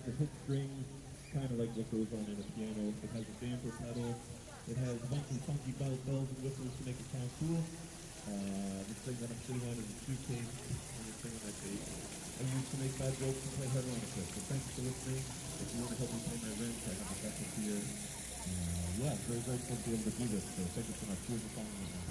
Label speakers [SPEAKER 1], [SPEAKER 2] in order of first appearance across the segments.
[SPEAKER 1] the hit strings, kind of like what goes on in a piano. It has a damper pedal. It has a bunch of funky bells and whistles to make it sound cool. The thing that I'm sitting on is a suitcase, and the thing on my face. I used to make bad jokes and play harmonica. So thanks for listening. If you want to help me pay my rent, I have a backup here. Yeah, it's very, very cool to be able to do this. So thank you so much. Cheers for following me.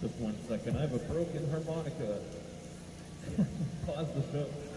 [SPEAKER 1] Just 1 second. I have a broken harmonica. Pause the show.